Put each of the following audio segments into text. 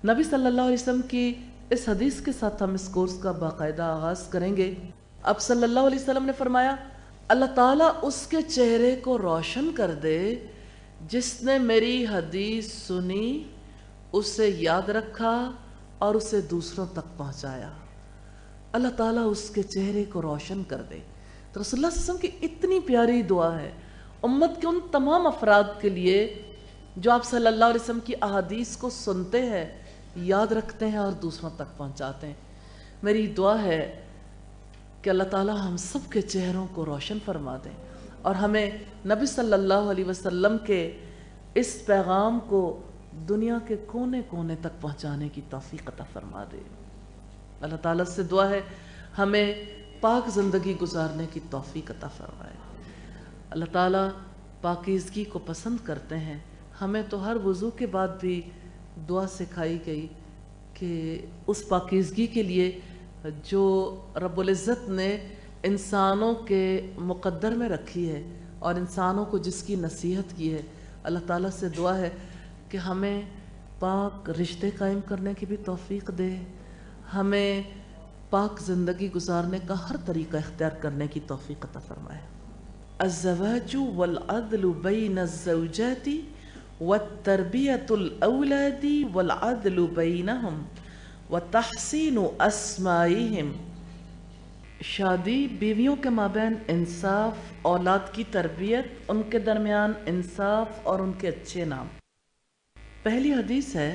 नबी सल्लल्लाहु अलैहि वसल्लम की इस हदीस के साथ हम इस कोर्स का बाकायदा आगाज़ करेंगे। अब सल्लल्लाहु अलैहि वसल्लम ने फरमाया, अल्लाह ताला उसके चेहरे को रोशन कर दे जिसने मेरी हदीस सुनी, उसे याद रखा और उसे दूसरों तक पहुँचाया। अल्लाह ताला उसके चेहरे को रोशन कर दे। तो रसूलुल्लाह सल्लल्लाहु अलैहि वसल्लम की इतनी प्यारी दुआ है उम्मत के उन तमाम अफराद के लिए जो आप सल्लल्लाहु अलैहि वसल्लम की अहादीस को सुनते हैं, याद रखते हैं और दूसरों तक पहुंचाते हैं। मेरी दुआ है कि अल्लाह ताला हम सब के चेहरों को रोशन फरमा दें और हमें नबी सल्लल्लाहु अलैहि वसल्लम के इस पैगाम को दुनिया के कोने कोने तक पहुंचाने की तौफीक अता फरमा दे। अल्लाह ताला से दुआ है हमें पाक ज़िंदगी गुजारने की तौफीक अता फरमाए। अल्लाह ताला पाकीज़गी को पसंद करते हैं। हमें तो हर वज़ू के बाद भी दुआ सिखाई गई कि उस पाकीज़गी के लिए जो रब्बुल इज़्ज़त ने इंसानों के मुक़द्दर में रखी है और इंसानों को जिसकी नसीहत की है, अल्लाह ताला से दुआ है कि हमें पाक रिश्ते कायम करने की भी तौफीक दे, हमें पाक ज़िंदगी गुजारने का हर तरीका इख्तियार करने की तौफीक अता फरमाए। अज़्ज़वाजु वल अदलु बैन ज़ौजाति वत्तरबियतुल औलादी वल अदलु बैनहुम वतहसीनु अस्माइहिम। शादी बीवियों के माबैन इंसाफ, औलाद की तरबियत, उनके दरमियान इंसाफ और उनके अच्छे नाम। पहली हदीस है,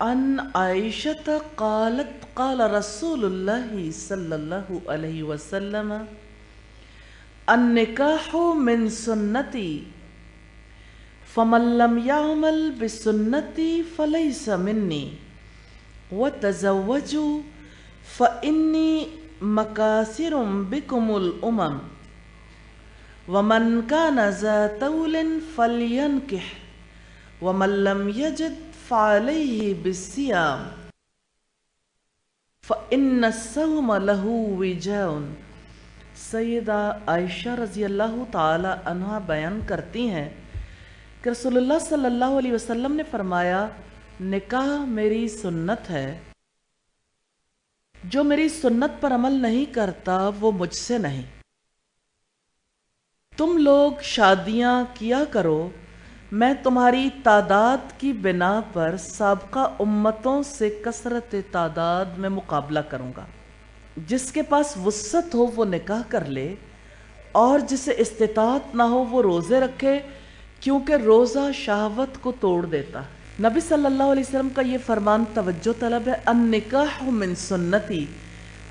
अन आयशत क़ालत क़ाल रसूलुल्लाहि सल्लल्लाहु अलैहि वसल्लम अन्निकाहु मिन सुन्नती फमन लम यअमल बिसुन्नती फलैसा मिन्नी वतज़व्वजू फ़इन्नी मकासिरुम बिकुमुल उमम वमन कान ज़ा तौलिन फलयनकिह वमन लम यजिद फ़अलैहि बिस्सियाम फ़इन्न अस्सौम लहू विजाउन। सैयदा आयशा रज़ी अल्लाह ताला अन्हा बयान करती हैं कि रसूलुल्लाह सल्लल्लाहु अलैहि वसल्लम ने फरमाया, निकाह मेरी सुन्नत है, जो मेरी सुन्नत पर अमल नहीं करता वो मुझसे नहीं। तुम लोग शादियां किया करो, मैं तुम्हारी तादाद की बिना पर साबका उम्मतों से कसरत तादाद में मुकाबला करूंगा। जिसके पास वुस्सत हो वो निकाह कर ले और जिसे इस्तिताअत ना हो वो रोज़े रखे, क्योंकि रोज़ा शहवत को तोड़ देता है। नबी सल्लल्लाहु अलैहि वसल्लम का ये फरमान तवज्जो तलब है, अन निकाह मिन सुन्नती,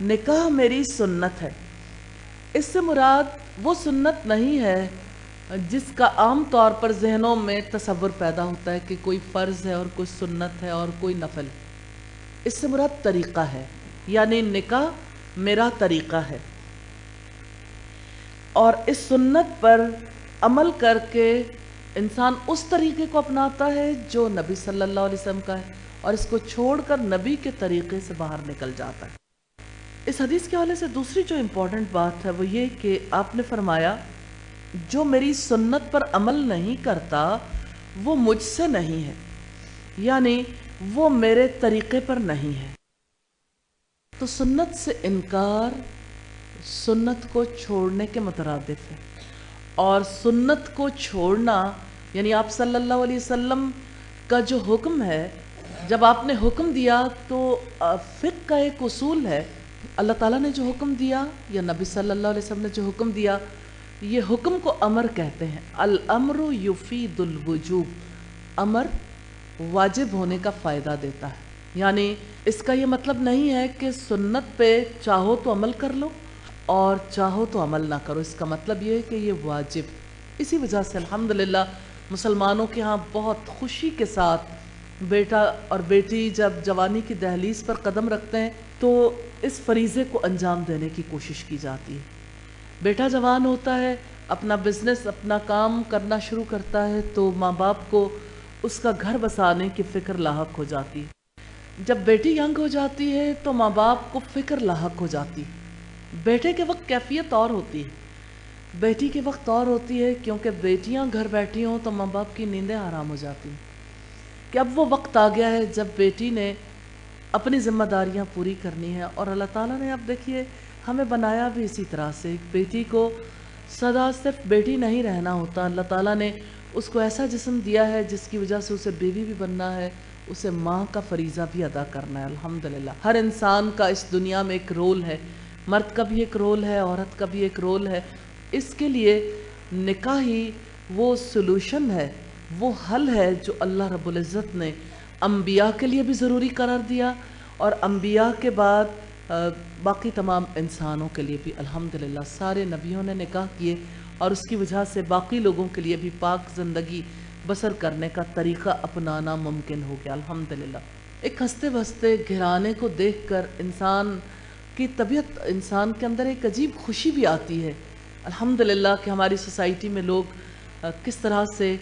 निकाह मेरी सुन्नत है। इससे मुराद वो सुन्नत नहीं है जिसका आम तौर पर जहनों में तसव्वुर पैदा होता है कि कोई फ़र्ज़ है और कोई सुन्नत है और कोई नफल। इससे मुराद तरीक़ा है, यानी निकाह मेरा तरीक़ा है और इस सुन्नत पर अमल करके इंसान उस तरीक़े को अपनाता है जो नबी सल्लल्लाहु अलैहि वसल्लम का है और इसको छोड़कर नबी के तरीक़े से बाहर निकल जाता है। इस हदीस के हवाले से दूसरी जो इम्पोर्टेंट बात है वो ये कि आपने फरमाया, जो मेरी सुन्नत पर अमल नहीं करता वो मुझसे नहीं है, यानी वो मेरे तरीक़े पर नहीं है। तो सुन्नत से इनकार सुन्नत को छोड़ने के मुतरादिफ है और सुन्नत को छोड़ना यानी आप सल्लल्लाहु अलैहि वसल्लम का जो हुक्म है, जब आपने हुक्म दिया तो फ़िक़्ह का एक उसूल है, अल्लाह ताला ने जो हुक्म दिया या नबी सल्लल्लाहु अलैहि वसल्लम ने जो हुक्म दिया, ये हुक्म को अमर कहते हैं। अल अम्रु युफीदुल वुजूब, अमर वाजिब होने का फ़ायदा देता है। यानी इसका ये मतलब नहीं है कि सुन्नत पे चाहो तो अमल कर लो और चाहो तो अमल ना करो। इसका मतलब ये है कि ये वाजिब। इसी वजह से अल्हम्दुलिल्लाह मुसलमानों के यहाँ बहुत खुशी के साथ बेटा और बेटी जब जवानी की दहलीज पर कदम रखते हैं तो इस फरीज़े को अंजाम देने की कोशिश की जाती है। बेटा जवान होता है, अपना बिज़नेस अपना काम करना शुरू करता है तो माँ बाप को उसका घर बसाने की फ़िक्र लाहक हो जाती है। जब बेटी यंग हो जाती है तो माँ बाप को फ़िक्र लाहक हो जाती है। बेटे के वक्त कैफियत और होती है, बेटी के वक्त और होती है, क्योंकि बेटियां घर बैठी हों तो माँ बाप की नींदें हराम हो जाती हैं। کہ اب وہ وقت آ گیا ہے جب بیٹی نے اپنی ذمہ داریاں پوری کرنی ہیں، اور اللہ تعالیٰ نے اب دیکھیے ہمیں بنایا بھی اسی طرح سے. ایک بیٹی کو سدا صرف بیٹی نہیں رہنا ہوتا، اللہ تعالیٰ نے اس کو ایسا جسم دیا ہے جس کی وجہ سے اسے بیوی بھی بننا ہے، اسے ماں کا فریضہ بھی ادا کرنا ہے. الحمدللہ ہر انسان کا اس دنیا میں ایک رول ہے، مرد کا بھی ایک رول ہے، عورت کا بھی ایک رول ہے. اس کے لیے نکاح ہی وہ سلوشن ہے، وہ حل ہے جو اللہ رب العزت نے انبیاء کے لیے بھی ضروری قرار دیا، اور انبیاء کے بعد باقی تمام انسانوں کے لیے بھی. الحمدللہ سارے نبیوں نے نکاح کیے، اور اس کی وجہ سے باقی لوگوں کے لیے بھی پاک زندگی بسر کرنے کا طریقہ اپنانا ممکن ہو گیا. الحمدللہ ایک ہنستے بستے گھرانے کو دیکھ کر انسان کی طبیعت، انسان کے اندر ایک عجیب خوشی بھی آتی ہے. الحمدللہ کہ ہماری سوسائٹی میں لوگ کس طرح سے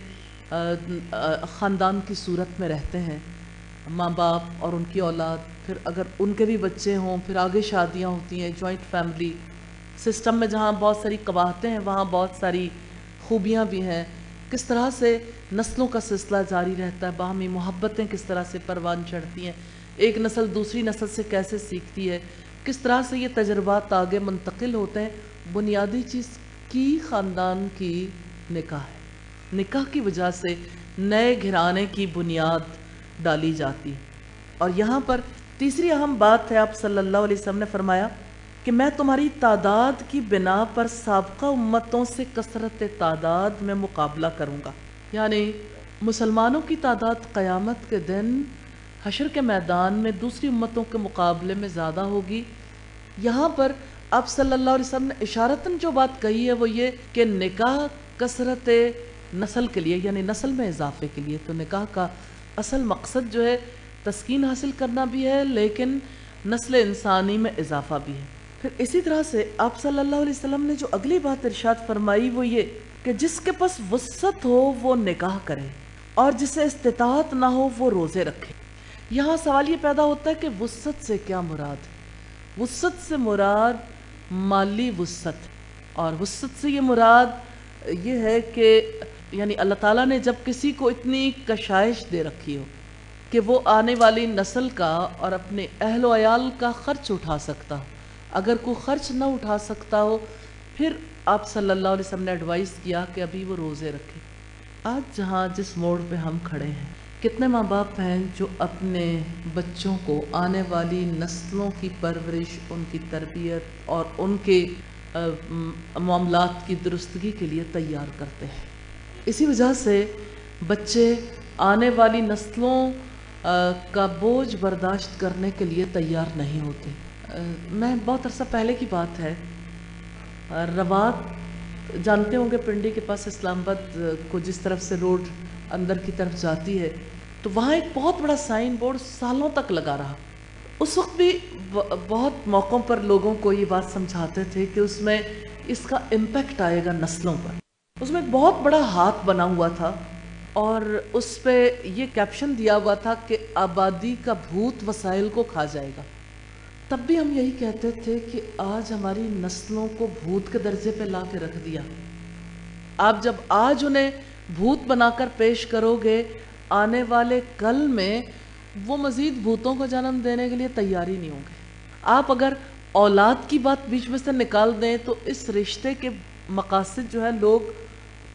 خاندان کی صورت میں رہتے ہیں، ماں باپ اور ان کی اولاد، پھر اگر ان کے بھی بچے ہوں، پھر آگے شادیاں ہوتی ہیں، جوائنٹ فیملی سسٹم میں جہاں بہت ساری قباحتیں ہیں وہاں بہت ساری خوبیاں بھی ہیں. کس طرح سے نسلوں کا سلسلہ جاری رہتا ہے، باہمی محبتیں کس طرح سے پروان چڑھتی ہیں، ایک نسل دوسری نسل سے کیسے سیکھتی ہے، کس طرح سے یہ تجربات آگے منتقل ہوتے ہیں. بنیادی چیز کی خاندان کی نکاح ہے. نکاح کی وجہ سے نئے گھرانے کی بنیاد ڈالی جاتی. اور یہاں پر تیسری اہم بات ہے، آپ صلی اللہ علیہ وسلم نے فرمایا کہ میں تمہاری تعداد کی بنا پر سابقہ امتوں سے کثرت تعداد میں مقابلہ کروں گا. یعنی مسلمانوں کی تعداد قیامت کے دن حشر کے میدان میں دوسری امتوں کے مقابلے میں زیادہ ہوگی. یہاں پر آپ صلی اللہ علیہ وسلم نے اشارتاً جو بات کہی ہے وہ یہ کہ نکاح کثرت نسل کے لیے، یعنی نسل میں اضافے کے لیے. تو نکاح کا اصل مقصد جو ہے تسکین حاصل کرنا بھی ہے، لیکن نسل انسانی میں اضافہ بھی ہے. پھر اسی طرح سے آپ صلی اللہ علیہ وسلم نے جو اگلی بات ارشاد فرمائی وہ یہ کہ جس کے پاس وسعت ہو وہ نکاح کرے، اور جسے استطاعت نہ ہو وہ روزے رکھے. یہاں سوال یہ پیدا ہوتا ہے کہ وسعت سے کیا مراد ہے؟ وسعت سے مراد مالی وسعت، اور وسعت سے یہ مراد یہ ہے کہ یعنی اللہ تعالیٰ نے جب کسی کو اتنی کشائش دے رکھی ہو کہ وہ آنے والی نسل کا اور اپنے اہل و عیال کا خرچ اٹھا سکتا ہو، اگر کوئی خرچ نہ اٹھا سکتا ہو پھر آپ صلی اللہ علیہ وسلم نے ایڈوائز کیا کہ ابھی وہ روزے رکھے. آج جہاں جس موڑ پہ ہم کھڑے ہیں، کتنے ماں باپ ہیں جو اپنے بچوں کو آنے والی نسلوں کی پرورش، ان کی تربیت اور ان کے معاملات کی درستگی کے لیے تیار کرتے ہیں. اسی وجہ سے بچے آنے والی نسلوں کا بوجھ برداشت کرنے کے لیے تیار نہیں ہوتے. میں بہت عرصہ پہلے کی بات ہے، روات جانتے ہوں گے پنڈی کے پاس اسلام آباد کو جس طرف سے روڈ اندر کی طرف جاتی ہے، تو وہاں ایک بہت بڑا سائن بورڈ سالوں تک لگا رہا. اس وقت بھی بہت موقعوں پر لوگوں کو یہ بات سمجھاتے تھے کہ اس میں اس کا امپیکٹ آئے گا نسلوں پر. اس میں ایک بہت بڑا ہاتھ بنا ہوا تھا اور اس پہ یہ کیپشن دیا ہوا تھا کہ آبادی کا بھوت وسائل کو کھا جائے گا. تب بھی ہم یہی کہتے تھے کہ آج ہماری نسلوں کو بھوت کے درجے پہ لا کے رکھ دیا. آپ جب آج انہیں بھوت بنا کر پیش کرو گے، آنے والے کل میں وہ مزید بھوتوں کو جنم دینے کے لیے تیاری نہیں ہوں گے. آپ اگر اولاد کی بات بیچ میں سے نکال دیں تو اس رشتے کے مقاصد جو ہے لوگ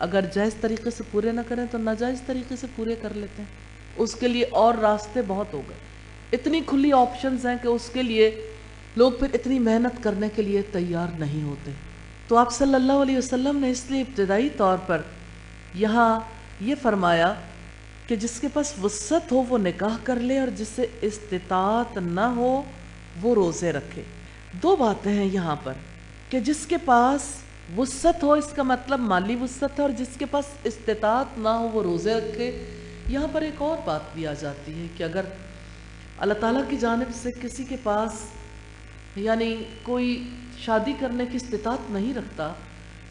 اگر جائز طریقے سے پورے نہ کریں تو ناجائز طریقے سے پورے کر لیتے ہیں. اس کے لیے اور راستے بہت ہو گئے، اتنی کھلی آپشنز ہیں کہ اس کے لیے لوگ پھر اتنی محنت کرنے کے لیے تیار نہیں ہوتے. تو آپ صلی اللہ علیہ وسلم نے اس لیے ابتدائی طور پر یہاں یہ فرمایا کہ جس کے پاس وسعت ہو وہ نکاح کر لے، اور جس سے استطاعت نہ ہو وہ روزے رکھے. دو باتیں ہیں یہاں پر کہ جس کے پاس وسعت ہو، اس کا مطلب مالی وسعت ہے، اور جس کے پاس استطاعت نہ ہو وہ روزے رکھے. یہاں پر ایک اور بات بھی آ جاتی ہے کہ اگر اللہ تعالیٰ کی جانب سے کسی کے پاس یعنی کوئی شادی کرنے کی استطاعت نہیں رکھتا،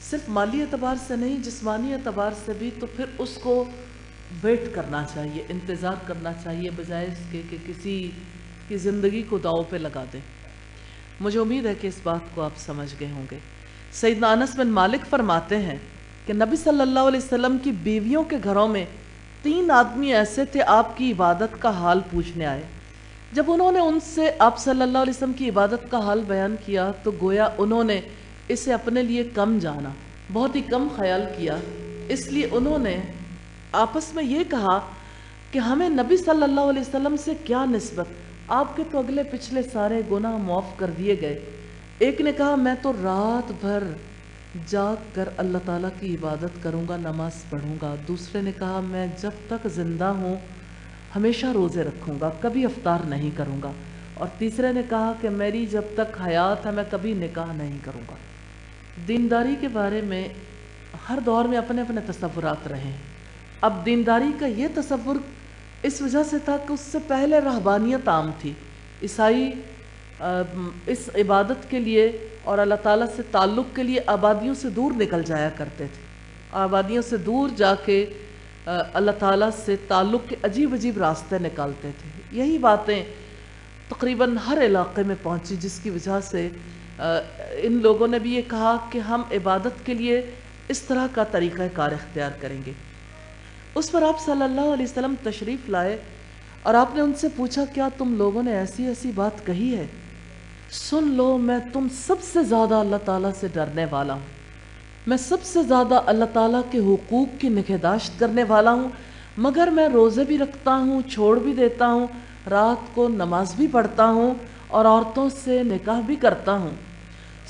صرف مالی اعتبار سے نہیں جسمانی اعتبار سے بھی، تو پھر اس کو ویٹ کرنا چاہیے، انتظار کرنا چاہیے، بجائے اس کے کہ کسی کی زندگی کو داؤ پہ لگا دیں. مجھے امید ہے کہ اس بات کو آپ سمجھ گئے ہوں گے. سیدنا انس بن مالک فرماتے ہیں کہ نبی صلی اللہ علیہ وسلم کی بیویوں کے گھروں میں 3 आदमी ऐसे थे आपकी इबादत का हाल पूछने आए। जब उन्होंने उनसे आप सल्लल्लाहु अलैहि वसल्लम की इबादत का हाल बयान किया तो गोया उन्होंने इसे अपने लिए कम जाना, बहुत ही कम ख्याल किया। इसलिए उन्होंने आपस में ये कहा कि हमें नबी सल्लल्लाहु अलैहि वसल्लम से क्या निस्बत, आपके तो अगले पिछले सारे गुनाह माफ़ कर दिए गए। एक ने कहा मैं तो रात भर जाग कर अल्लाह ताला की इबादत करूँगा, नमाज पढ़ूँगा। दूसरे ने कहा मैं जब तक ज़िंदा हूँ हमेशा रोज़े रखूँगा, कभी अफ्तार नहीं करूँगा। और तीसरे ने कहा कि मेरी जब तक हयात है मैं कभी निकाह नहीं करूँगा। दीनदारी के बारे में हर दौर में अपने अपने तसव्वुरात रहे हैं। अब दीनदारी का ये तसव्वुर इस वजह से था कि उससे पहले रहबानियत आम थी। ईसाई इस इबादत के लिए और अल्लाह ताला से ताल्लुक़ के लिए आबादियों से दूर निकल जाया करते थे। आबादियों से दूर जाके अल्लाह ताला से ताल्लुक़ के अजीब अजीब रास्ते निकालते थे। यही बातें तकरीबन हर इलाके में पहुंची, जिसकी वजह से इन लोगों ने भी ये कहा कि हम इबादत के लिए इस तरह का तरीक़ाकार इख्तियार करेंगे। उस पर आप सल्लल्लाहु अलैहि वसल्लम तशरीफ़ लाए और आपने उनसे पूछा क्या तुम लोगों ने ऐसी ऐसी बात कही है? सुन लो, मैं तुम सबसे ज़्यादा अल्लाह ताला से डरने वाला हूँ, मैं सबसे ज़्यादा अल्लाह ताला के हुकूक की निगहदाश्त करने वाला हूँ, मगर मैं रोज़े भी रखता हूँ, छोड़ भी देता हूँ, रात को नमाज भी पढ़ता हूँ और औरतों से निकाह भी करता हूँ।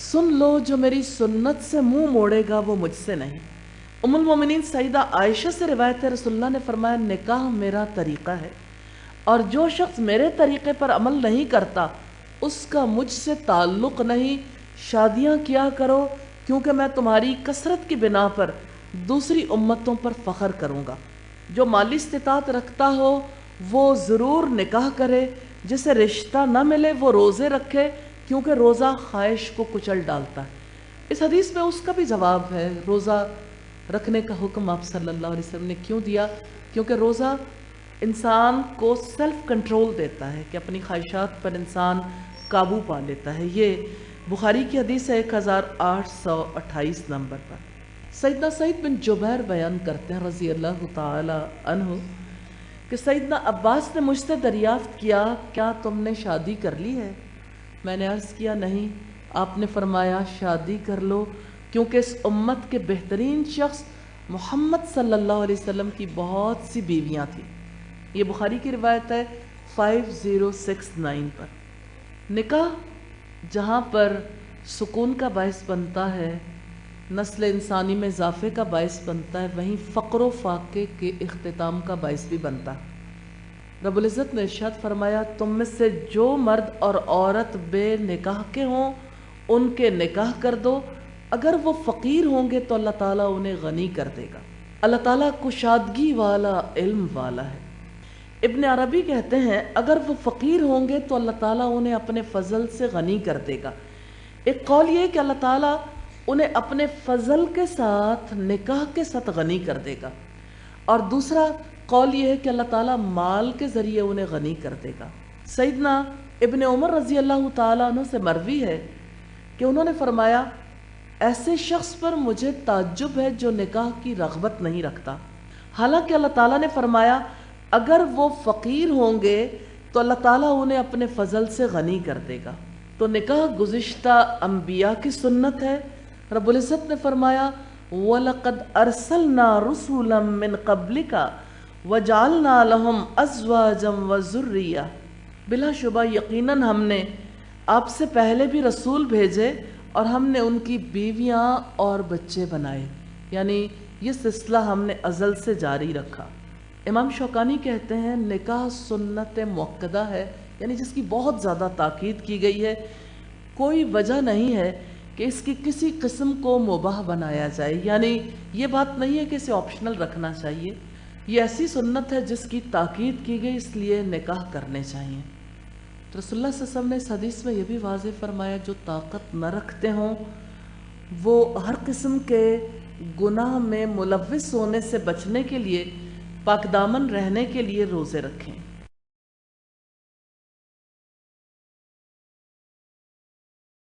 सुन लो, जो मेरी सुन्नत से मुंह मोड़ेगा वो मुझसे नहीं। उम्मुल मोमिनीन सईदा आयशा से रिवायत है, रसूलुल्लाह ने फरमाया निकाह मेरा तरीक़ा है और जो शख्स मेरे तरीक़े पर अमल नहीं करता उसका मुझसे ताल्लुक़ नहीं। शादियाँ किया करो क्योंकि मैं तुम्हारी कसरत की बिना पर दूसरी उम्मतों पर फ़ख्र करूँगा। जो माली इस्तिताअत रखता हो वो ज़रूर निकाह करे, जिसे रिश्ता न मिले वो रोज़े रखे क्योंकि रोज़ा ख्वाहिश को कुचल डालता है। इस हदीस में उसका भी जवाब है, रोज़ा रखने का हुक्म आप सल्लल्लाहु अलैहि वसल्लम ने क्यों दिया? क्योंकि रोज़ा इंसान को सेल्फ कंट्रोल देता है कि अपनी ख्वाहिशात पर इंसान काबू पा लेता है। ये बुखारी की हदीस है 1828 नंबर पर। सैयदना सईद बिन जुबैर बयान करते हैं रज़ी अल्लाह ताला अन्हु कि सैयदना अब्बास ने मुझसे दरियाफ्त किया क्या तुमने शादी कर ली है? मैंने अर्ज़ किया नहीं। आपने फरमाया शादी कर लो क्योंकि इस उम्मत के बेहतरीन शख्स मोहम्मद सल्लल्लाहु अलैहि वसल्लम की बहुत सी बीवियाँ थीं। ये बुखारी की रिवायत है 5069 पर। निकाह जहाँ पर सुकून का बायस बनता है, नस्ल इंसानी में इजाफे का बायस बनता है, वहीं फ़क्र फाके के इख्तिताम का बायस भी बनता है। रब्बुल इज़्ज़त ने इरशाद फरमाया तुम में से जो मर्द और औरत बेनिकाह के हों उनके निकाह कर दो, अगर वो फ़कीर होंगे तो अल्लाह ताला उन्हें गनी कर देगा। अल्लाह ताला कुशादगी वाला, इल्म वाला है। इब्न अरबी कहते हैं अगर वो फ़कीर होंगे तो अल्लाह ताला उन्हें अपने फ़ज़ल से गनी कर देगा। एक कौल ये कि अल्लाह ताला उन्हें अपने फ़ज़ल के साथ निकाह के साथ गनी कर देगा, और दूसरा कौल ये है कि अल्लाह ताला माल के ज़रिए उन्हें गनी कर देगा। सैयदना इब्न उमर रज़ी अल्लाह ताला अन्हु से मरवी है कि उन्होंने फरमाया ऐसे शख्स पर मुझे ताज्जुब है जो निकाह की रग़बत नहीं रखता, हालांकि अल्लाह ताला ने फरमाया अगर वो फ़कीर होंगे तो अल्लाह ताला उन्हें अपने फ़ज़ल से गनी कर देगा। तो निकाह गुज़िश्ता अंबिया की सुन्नत है। रब्बुल इज़्ज़त ने फरमाया वलक़द अरसलना रुसुलन मिन क़ब्लिका वजअलना लहुम अज़वाजम व ज़ुर्रिया, बिलाशुबा यकीनन हमने आपसे पहले भी रसूल भेजे और हमने उनकी बीवियाँ और बच्चे बनाए, यानी ये सिलसिला हमने अज़ल से जारी रखा। इमाम शौकानी कहते हैं निकाह सुन्नत मुअक्कदा है, यानी जिसकी बहुत ज़्यादा ताकीद की गई है। कोई वजह नहीं है कि इसकी किसी किस्म को मुबाह बनाया जाए, यानी ये बात नहीं है कि इसे ऑप्शनल रखना चाहिए। ये ऐसी सुन्नत है जिसकी ताकीद की गई, इसलिए निकाह करने चाहिए। तो रसूलुल्लाह सल्लल्लाहु अलैहि वसल्लम ने इस हदीस में यह भी वाज़ेह फरमाया जो ताकत न रखते हों वो हर किस्म के गुनाह में मुलव्विस होने से बचने के लिए, पाकदामन रहने के लिए रोज़े रखें।